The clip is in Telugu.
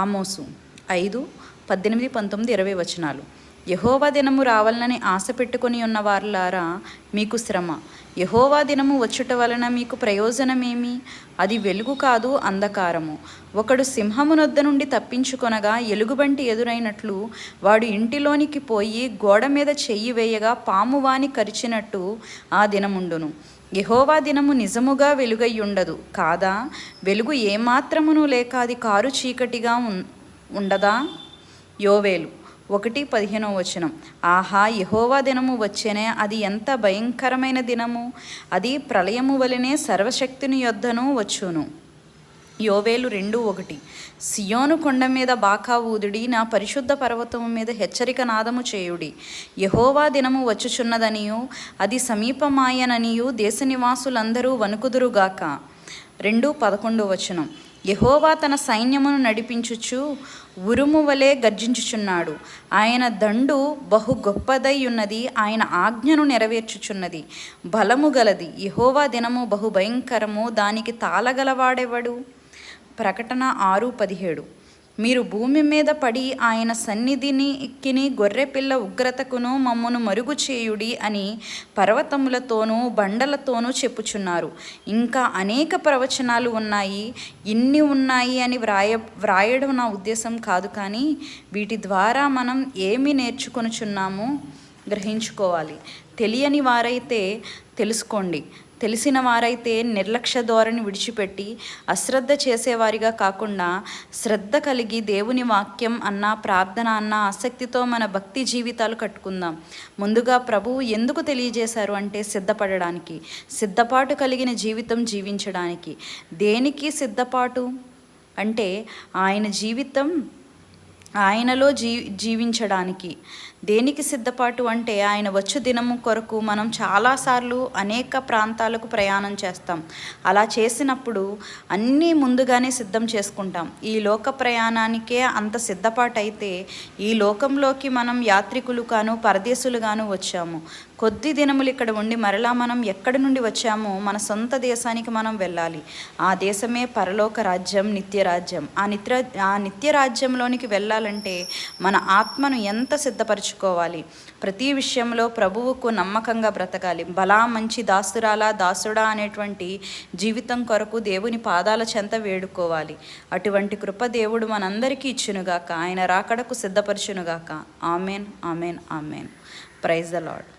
ఆమోసు 5:18-20 యెహోవా దినము రావాలని ఆశ పెట్టుకొని ఉన్న వారులారా, మీకు శ్రమ. యెహోవా దినము వచ్చుట వలన మీకు ప్రయోజనమేమి? అది వెలుగు కాదు, అంధకారము. ఒకడు సింహము నొద్ద నుండి తప్పించుకొనగా ఎలుగుబంటి ఎదురైనట్లు వాడు ఇంటిలోనికి పోయి గోడ మీద చెయ్యి వేయగా పాము వాని కరిచినట్టు ఆ దినముండును. యెహోవా దినము నిజముగా వెలుగయ్యుండదు కాదా? వెలుగు ఏమాత్రమును లేక అది కారు చీకటిగా ఉండదా? యోవేలు 1:15 ఆహా, యెహోవా దినము వచ్చెనే, అది ఎంత భయంకరమైన దినము! అది ప్రళయము వలెనే సర్వశక్తుని యొద్దను వచ్చును. యోవేలు 2:1 సియోను కొండ మీద బాకా ఊదుడి, నా పరిశుద్ధ పర్వతము మీద హెచ్చరిక నాదము చేయుడి. యెహోవా దినము వచ్చుచున్నదనియు అది సమీపమాయననియు దేశ నివాసులందరూ వణుకుదురుగాక. 2:11 యెహోవా తన సైన్యమును నడిపించుచు ఉరుము వలె గర్జించుచున్నాడు. ఆయన దండు బహు గొప్పదై ఉన్నది, ఆయన ఆజ్ఞను నెరవేర్చుచున్నది. బలము గలది. యెహోవా దినము బహు భయంకరము, దానికి తాళగలవాడెవడు? ప్రకటన 6:17 మీరు భూమి మీద పడి ఆయన సన్నిధిని గొర్రెపిల్ల ఉగ్రతకును మమ్మును మరుగు చేయుడి అని పర్వతములతోనూ బండలతోనూ చెప్పుచున్నారు. ఇంకా అనేక ప్రవచనాలు ఉన్నాయి. ఇన్ని ఉన్నాయి అని వ్రాయడం నా ఉద్దేశం కాదు, కానీ వీటి ద్వారా మనం ఏమి నేర్చుకొనుచున్నామో గ్రహించుకోవాలి. తెలియని వారైతే తెలుసుకోండి, తెలిసిన వారైతే నిర్లక్ష్య ధోరణి విడిచిపెట్టి అశ్రద్ధ చేసేవారిగా కాకుండా శ్రద్ధ కలిగి దేవుని వాక్యం అన్న, ప్రార్థన అన్న ఆసక్తితో మన భక్తి జీవితాలు కట్టుకుందాం. ముందుగా ప్రభువు ఎందుకు తెలియజేశారు అంటే సిద్ధపడడానికి, సిద్ధపాటు కలిగిన జీవితం జీవించడానికి. దేనికి సిద్ధపాటు అంటే ఆయన జీవితం ఆయనలో జీవించడానికి. దేనికి సిద్ధపాటు అంటే ఆయన వచ్చు దినము కొరకు మనం చాలాసార్లు అనేక ప్రాంతాలకు ప్రయాణం చేస్తాం. అలా చేసినప్పుడు అన్నీ ముందుగానే సిద్ధం చేసుకుంటాం. ఈ లోక ప్రయాణానికే అంత సిద్ధపాటు అయితే ఈ లోకంలోకి మనం యాత్రికులుగాను పరదేశులుగాను వచ్చాము. కొద్ది దినములు ఇక్కడ ఉండి మరలా మనం ఎక్కడి నుండి వచ్చామో మన సొంత దేశానికి మనం వెళ్ళాలి. ఆ దేశమే పరలోక రాజ్యం, నిత్య రాజ్యం. ఆ నిత్య రాజ్యంలోనికి వెళ్ళాలంటే మన ఆత్మను ఎంత సిద్ధపరచుకోవాలి. ప్రతి విషయంలో ప్రభువుకు నమ్మకంగా బ్రతకాలి. బలా మంచి దాసురాలా, దాసుడా అనేటువంటి జీవితం కొరకు దేవుని పాదాల చెంత వేడుకోవాలి. అటువంటి కృప దేవుడు మనందరికీ ఇచ్చునుగాక. ఆయన రాకడకు సిద్ధపరచునుగాక. Amen, amen, amen. Praise the lord.